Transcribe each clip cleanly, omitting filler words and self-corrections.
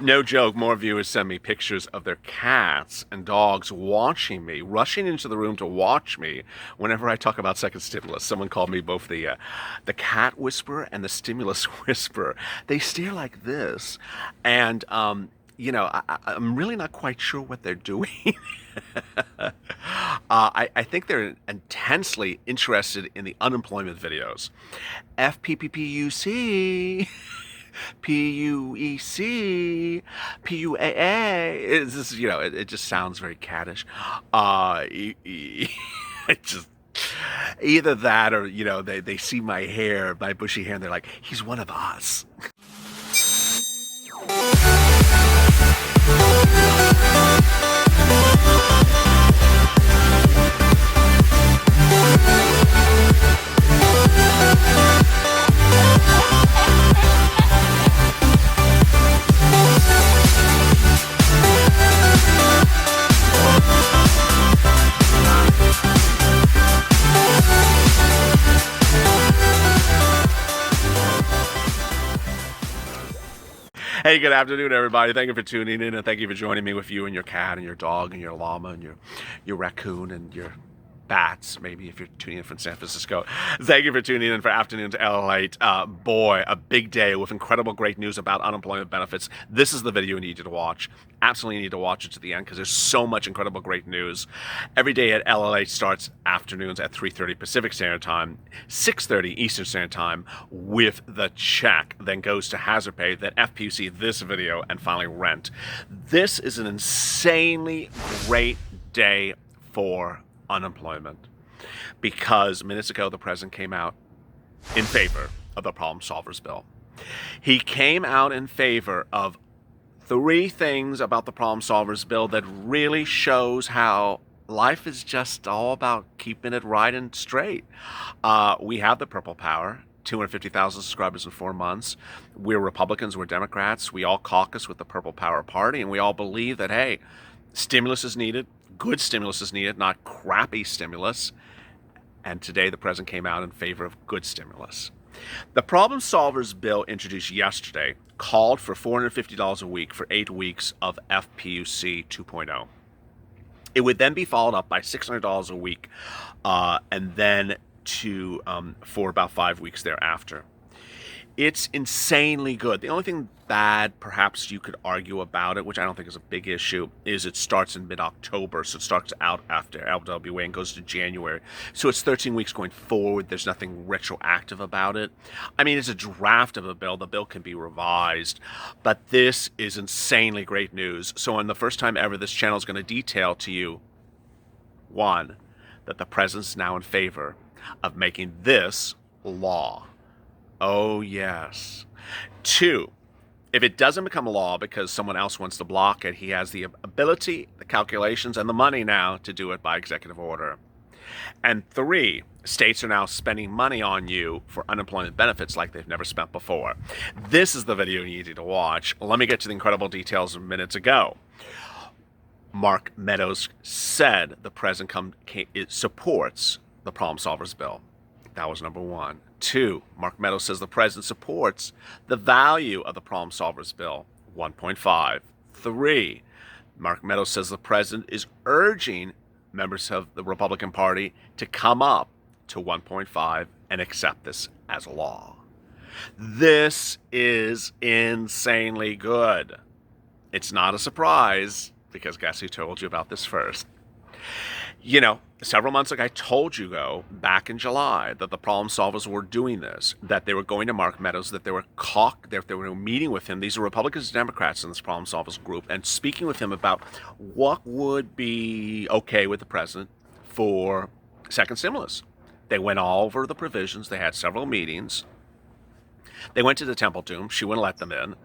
No joke, more viewers send me pictures of their cats and dogs watching me, rushing into the room to watch me whenever I talk about second stimulus. Someone called me both the cat whisperer and the stimulus whisperer. They stare like this, and I'm really not quite sure what they're doing. I think they're intensely interested in the unemployment videos. FPPUC. PUEC, PUAA. It's just, it just sounds very caddish. It just either that or they see my hair, my bushy hair, and they're like, he's one of us. Hey, good afternoon, everybody. Thank you for tuning in, and thank you for joining me with you and your cat and your dog and your llama and your raccoon and your bats, maybe if you're tuning in from San Francisco. Thank you for tuning in for Afternoon to LALATE. Boy, a big day with incredible great news about unemployment benefits. This is the video you need to watch. Absolutely need to watch it to the end because there's so much incredible great news. Every day at LALATE starts afternoons at 3:30 Pacific Standard Time, 6:30 Eastern Standard Time with the check, then goes to hazard pay, then FPUC, this video, and finally rent. This is an insanely great day for unemployment because minutes ago the president came out in favor of the problem solvers bill. He came out in favor of three things about the problem solvers bill that really shows how life is just all about keeping it right and straight. We have the Purple Power, 250,000 subscribers in 4 months. We're Republicans, we're Democrats. We all caucus with the Purple Power Party, and we all believe that, hey, stimulus is needed. Good stimulus is needed, not crappy stimulus. And today the president came out in favor of good stimulus. The Problem Solvers bill introduced yesterday called for $450 a week for 8 weeks of FPUC 2.0. It would then be followed up by $600 a week and then for about 5 weeks thereafter. It's insanely good. The only thing bad, perhaps you could argue about it, which I don't think is a big issue, is it starts in mid-October. So it starts out after LWA and goes to January. So it's 13 weeks going forward. There's nothing retroactive about it. I mean, it's a draft of a bill. The bill can be revised. But this is insanely great news. So on the first time ever, this channel is going to detail to you, one, that the president's now in favor of making this law. Oh, yes. 2, if it doesn't become a law because someone else wants to block it, he has the ability, the calculations, and the money now to do it by executive order. And 3, states are now spending money on you for unemployment benefits like they've never spent before. This is the video you needed to watch. Let me get to the incredible details minutes ago. Mark Meadows said the president supports the Problem Solvers bill. That was number 1. 2, Mark Meadows says the president supports the value of the Problem Solvers bill, 1.5. 3, Mark Meadows says the president is urging members of the Republican Party to come up to 1.5 and accept this as a law. This is insanely good. It's not a surprise because guess who told you about this first? Several months ago, I told you back in July that the problem solvers were doing this, that they were going to Mark Meadows, that they were meeting with him. These are Republicans and Democrats in this problem solvers group, and speaking with him about what would be okay with the president for second stimulus. They went all over the provisions. They had several meetings. They went to the Temple Tomb. She wouldn't let them in.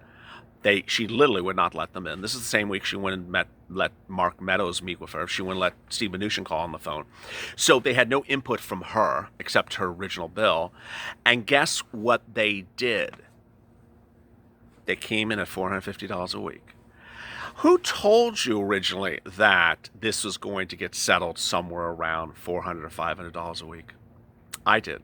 She literally would not let them in. This is the same week she went and let Mark Meadows meet with her. She wouldn't let Steve Mnuchin call on the phone. So they had no input from her except her original bill. And guess what they did? They came in at $450 a week. Who told you originally that this was going to get settled somewhere around $400 or $500 a week? I did.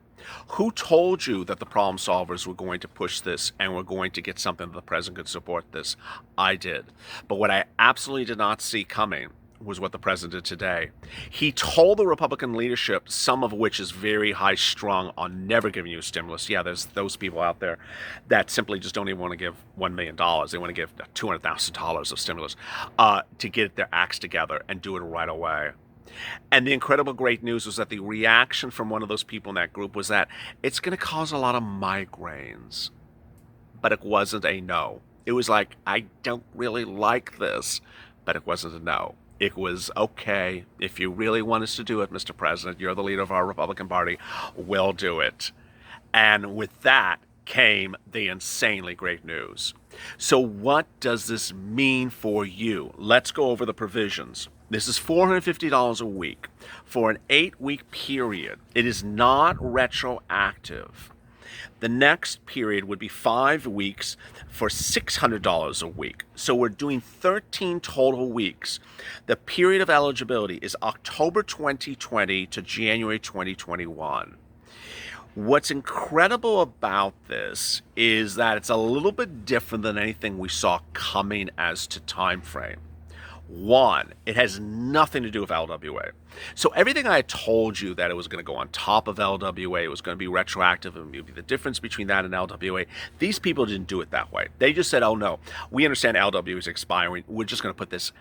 Who told you that the problem solvers were going to push this and were going to get something that the president could support this? I did. But what I absolutely did not see coming was what the president did today. He told the Republican leadership, some of which is very high strung on never giving you stimulus. Yeah, there's those people out there that simply just don't even want to give $1 million. They want to give $200,000 of stimulus to get their acts together and do it right away. And the incredible great news was that the reaction from one of those people in that group was that it's going to cause a lot of migraines. But it wasn't a no. It was like, I don't really like this, but it wasn't a no. It was, okay, if you really want us to do it, Mr. President, you're the leader of our Republican Party, we'll do it. And with that came the insanely great news. So what does this mean for you? Let's go over the provisions. This is $450 a week for an 8-week period. It is not retroactive. The next period would be 5 weeks for $600 a week. So we're doing 13 total weeks. The period of eligibility is October 2020 to January 2021. What's incredible about this is that it's a little bit different than anything we saw coming as to time frame. One, it has nothing to do with LWA. So everything I told you that it was going to go on top of LWA, it was going to be retroactive, and maybe the difference between that and LWA, these people didn't do it that way. They just said, oh no, we understand LWA is expiring. We're just going to put this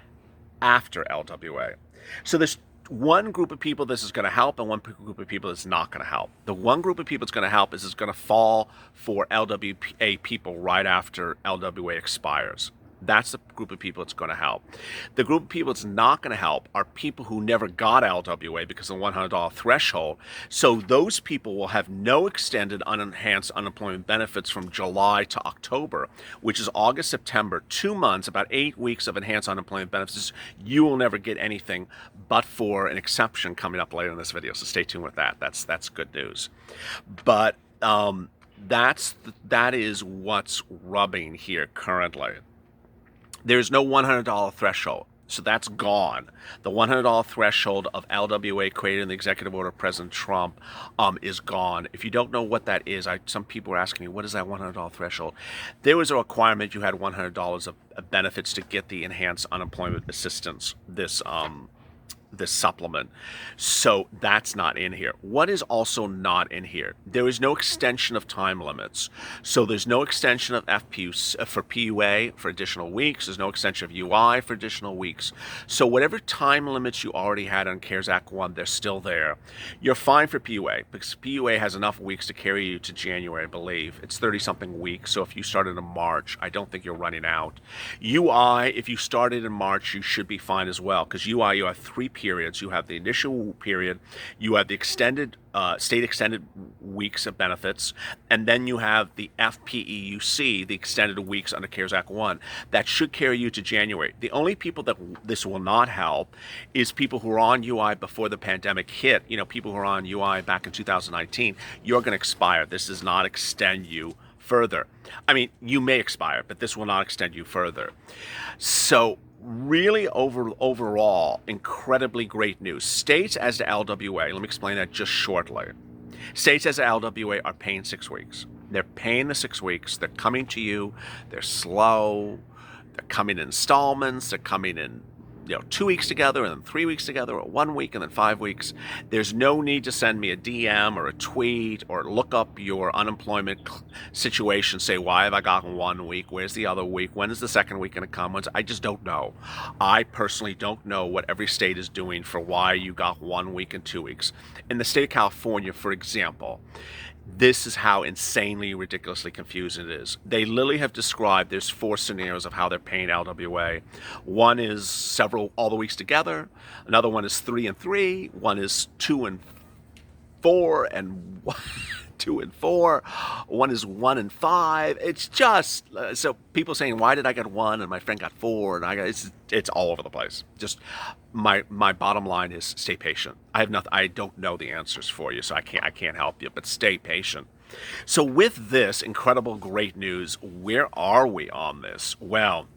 after LWA. So there's one group of people this is going to help and one group of people that's not going to help. The one group of people it's going to help is it's going to fall for LWA people right after LWA expires. That's the group of people it's going to help. The group of people it's not going to help are people who never got LWA because of the $100 threshold. So those people will have no extended unenhanced unemployment benefits from July to October, which is August, September, 2 months, about 8 weeks of enhanced unemployment benefits. You will never get anything but for an exception coming up later in this video. So stay tuned with that. That's good news. But that is what's rubbing here currently. There's no $100 threshold, so that's gone. The $100 threshold of LWA created in the executive order of President Trump is gone. If you don't know what that is, some people are asking me, what is that $100 threshold? There was a requirement you had $100 of benefits to get the enhanced unemployment assistance, this supplement. So that's not in here. What is also not in here? There is no extension of time limits. So there's no extension of FPUC for PUA for additional weeks. There's no extension of UI for additional weeks. So whatever time limits you already had on CARES Act 1, they're still there. You're fine for PUA because PUA has enough weeks to carry you to January, I believe. It's 30-something weeks. So if you started in March, I don't think you're running out. UI, if you started in March, you should be fine as well because UI, you have 3 periods. You have the initial period, you have the extended state extended weeks of benefits, and then you have the FPEUC, the extended weeks under CARES Act 1. That should carry you to January. The only people that this will not help is people who are on UI before the pandemic hit. You know, people who are on UI back in 2019, you're going to expire. This does not extend you further. I mean, you may expire, but this will not extend you further. So really overall, incredibly great news. States as to LWA, let me explain that just shortly. States as to LWA are paying 6 weeks. They're paying the 6 weeks. They're coming to you. They're slow. They're coming in installments. They're coming in 2 weeks together and then 3 weeks together, or 1 week and then 5 weeks. There's no need to send me a DM or a tweet or look up your unemployment situation. Say, why have I gotten 1 week? Where's the other week? When is the second week going to come? I just don't know. I personally don't know what every state is doing for why you got 1 week and 2 weeks. In the state of California, for example, this is how insanely, ridiculously confusing it is. They literally have described, there's 4 scenarios of how they're paying LWA. One is all the weeks together. Another one is 3 and 3. One is 2 and 4 and 2 and 4. One is 1 and 5. It's just, so people saying, why did I get 1 and my friend got 4? And it's all over the place. Just my bottom line is stay patient. I don't know the answers for you, so I can't help you, but stay patient. So with this incredible great news, where are we on this? Well,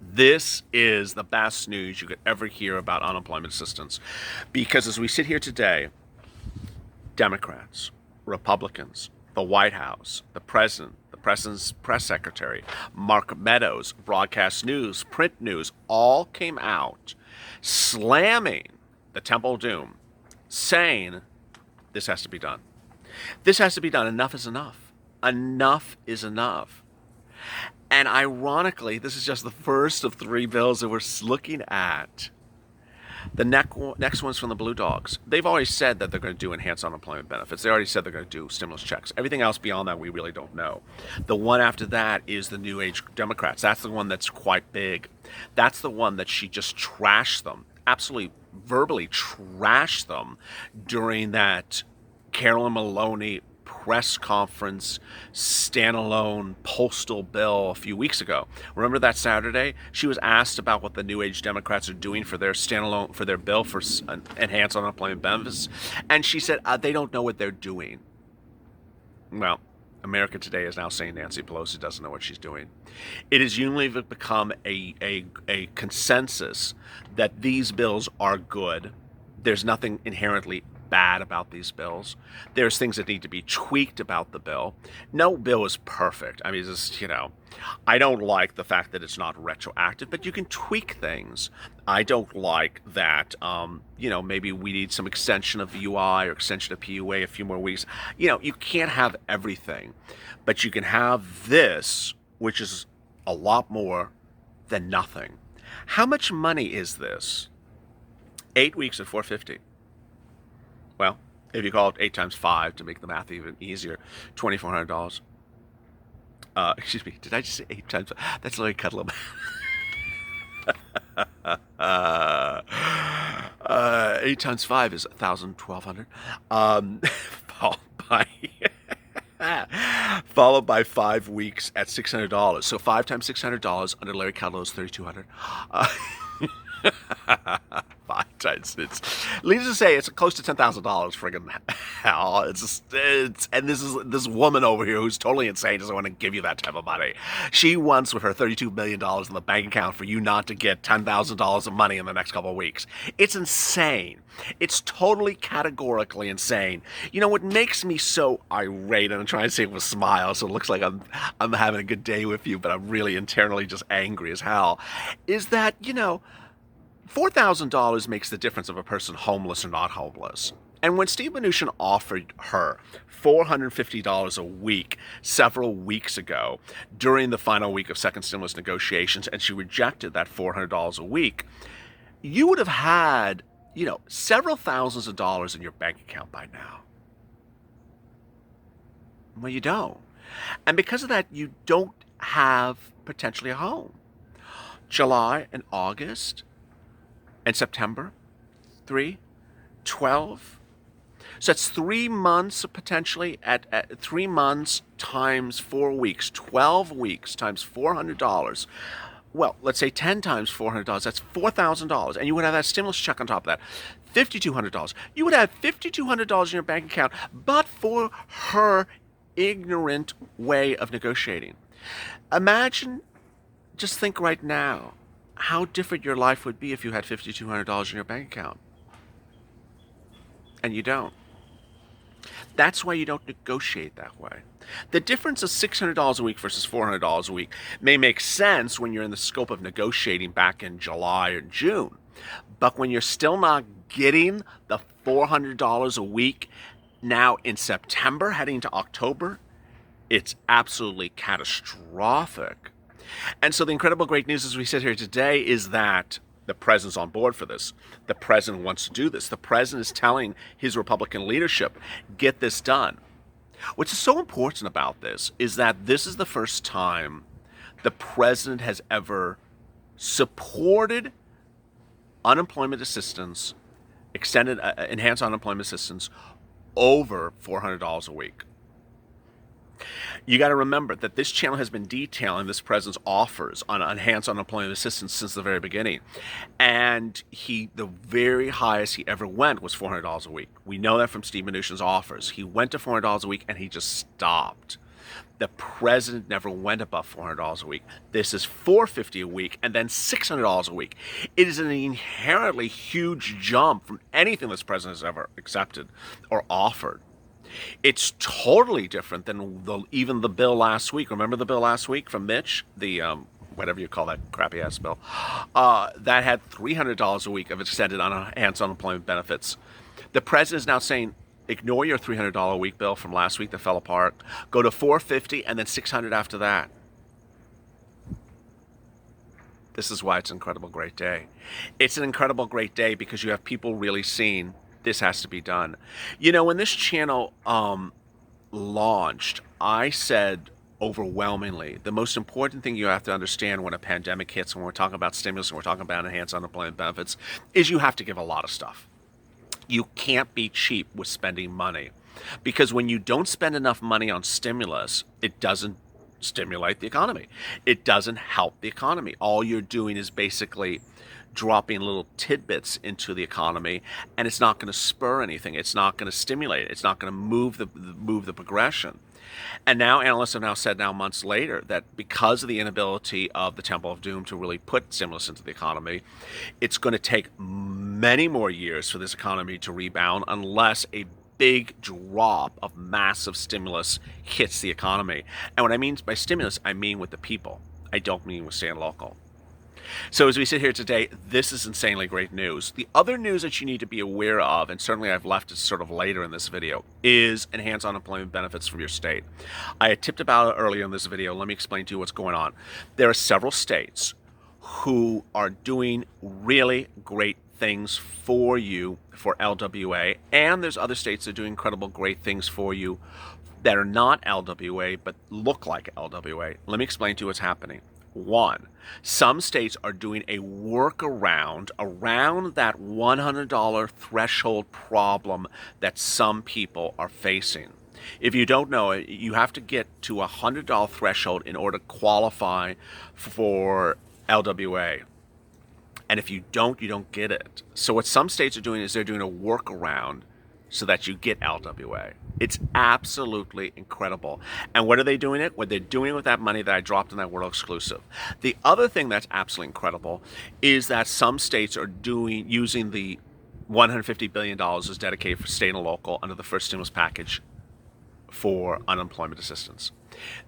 this is the best news you could ever hear about unemployment assistance, because as we sit here today, Democrats, Republicans, the White House, the president's press secretary, Mark Meadows, broadcast news, print news, all came out slamming the Temple of Doom, saying this has to be done. This has to be done. Enough is enough. Enough is enough. And ironically, this is just the first of 3 bills that we're looking at. The next one's from the Blue Dogs. They've already said that they're going to do enhanced unemployment benefits. They already said they're going to do stimulus checks. Everything else beyond that, we really don't know. The one after that is the New Age Democrats. That's the one that's quite big. That's the one that she just trashed them, absolutely verbally trashed them during that Carolyn Maloney press conference standalone postal bill a few weeks ago. Remember that Saturday? She was asked about what the New Age Democrats are doing for their standalone, for their bill for enhanced unemployment benefits, and she said they don't know what they're doing. Well, America today is now saying Nancy Pelosi doesn't know what she's doing. It has universally become a consensus that these bills are good. There's nothing inherently bad about these bills. There's things that need to be tweaked about the bill. No bill is perfect. I mean, just, I don't like the fact that it's not retroactive, but you can tweak things. I don't like that, maybe we need some extension of UI or extension of PUA a few more weeks. You can't have everything, but you can have this, which is a lot more than nothing. How much money is this? 8 weeks at $450. Well, if you call it 8 times 5 to make the math even easier, $2,400. Excuse me, did I just say 8 times 5? That's like cuddle. 8 times 5 is 1,000, 1,200. Followed by 5 weeks at $600. So 5 times $600 under Larry Kudlow is $3,200. 5 times needless to say, it's close to $10,000. Friggin' hell! And this woman over here who's totally insane doesn't want to give you that type of money. She wants, with her $32 million in the bank account, for you not to get $10,000 of money in the next couple of weeks. It's insane. It's totally categorically insane. What makes me so irate, and I'm trying to say it with a smile, so it looks like I'm having a good day with you, but I'm really internally just angry as hell, is that $4,000 makes the difference of a person homeless or not homeless. And when Steve Mnuchin offered her $450 a week several weeks ago during the final week of second stimulus negotiations, and she rejected that $400 a week, you would have had, several thousands of dollars in your bank account by now. Well, you don't. And because of that, you don't have potentially a home. July and August and September, 12. So that's 3 months potentially at 3 months times 4 weeks, 12 weeks times $400. Well, let's say 10 times $400, that's $4,000. And you would have that stimulus check on top of that, $5,200. You would have $5,200 in your bank account, but for her ignorant way of negotiating. Imagine, just think right now, how different your life would be if you had $5,200 in your bank account. And you don't. That's why you don't negotiate that way. The difference of $600 a week versus $400 a week may make sense when you're in the scope of negotiating back in July or June. But when you're still not getting the $400 a week now in September, heading into October, it's absolutely catastrophic. And so the incredible great news as we sit here today is that the president's on board for this. The president wants to do this. The president is telling his Republican leadership, get this done. What's so important about this is that this is the first time the president has ever supported unemployment assistance, extended enhanced unemployment assistance over $400 a week. You got to remember that this channel has been detailing this president's offers on enhanced unemployment assistance since the very beginning. And the very highest he ever went was $400 a week. We know that from Steve Mnuchin's offers. He went to $400 a week and he just stopped. The president never went above $400 a week. This is $450 a week and then $600 a week. It is an inherently huge jump from anything this president has ever accepted or offered. It's totally different than even the bill last week. Remember the bill last week from Mitch? The whatever you call that crappy ass bill. That had $300 a week of extended enhanced unemployment benefits. The president is now saying, ignore your $300 a week bill from last week that fell apart. Go to $450 and then $600 after that. This is why it's an incredible great day. It's an incredible great day because you have people really seeing this has to be done. You know, when this channel launched, I said overwhelmingly, the most important thing you have to understand when a pandemic hits, when we're talking about stimulus and we're talking about enhanced unemployment benefits, is you have to give a lot of stuff. You can't be cheap with spending money, because when you don't spend enough money on stimulus, it doesn't stimulate the economy. It doesn't help the economy. All you're doing is basically dropping little tidbits into the economy, and it's not going to spur anything. It's not going to stimulate it. It's not going to move the progression. And now analysts have now said months later that because of the inability of the Temple of Doom to really put stimulus into the economy, it's going to take many more years for this economy to rebound unless a big drop of massive stimulus hits the economy. And what I mean by stimulus, I mean with the people. I don't mean with state and local. So as we sit here today, this is insanely great news. The other news that you need to be aware of, and certainly I've left it sort of later in this video, is enhanced unemployment benefits from your state. I had tipped about it earlier in this video. Let me explain to you what's going on. There are several states who are doing really great things for you for LWA, and there's other states that are doing incredible great things for you that are not LWA but look like LWA. Let me explain to you what's happening. One, some states are doing a workaround around that $100 threshold problem that some people are facing. If you don't know it, you have to get to a $100 threshold in order to qualify for LWA. And if you don't, you don't get it. So what some states are doing is they're doing a workaround so that you get LWA. It's absolutely incredible. And what are they doing it? What they're doing with that money that I dropped in that World Exclusive. The other thing that's absolutely incredible is that some states are using the $150 billion is dedicated for state and local under the first stimulus package for unemployment assistance.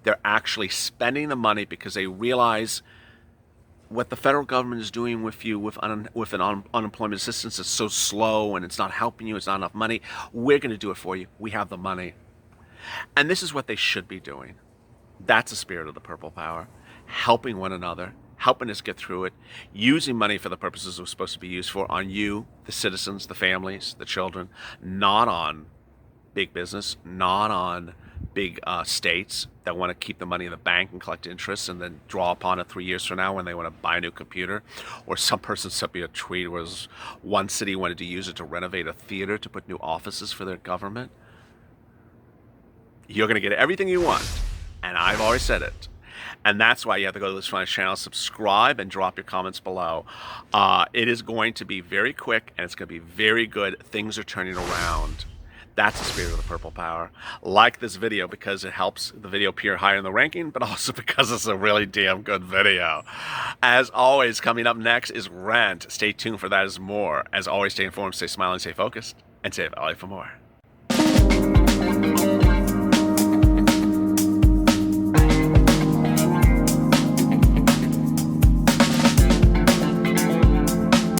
They're actually spending the money because they realize what the federal government is doing with you with unemployment assistance is so slow and it's not helping you, it's not enough money. We're going to do it for you. We have the money. And this is what they should be doing. That's the spirit of the Purple Power. Helping one another, helping us get through it, using money for the purposes it was supposed to be used for, on you, the citizens, the families, the children, not on big business, not on big states that want to keep the money in the bank and collect interest and then draw upon it 3 years from now when they want to buy a new computer. Or some person sent me a tweet where one city wanted to use it to renovate a theater to put new offices for their government. You're going to get everything you want, and I've always said it. And that's why you have to go to this channel, subscribe, and drop your comments below. It is going to be very quick, and it's going to be very good. Things are turning around. That's the spirit of the Purple Power. Like this video because it helps the video appear higher in the ranking, but also because it's a really damn good video. As always, coming up next is Rent. Stay tuned for that as more. As always, stay informed, stay smiling, stay focused, and stay valid for more.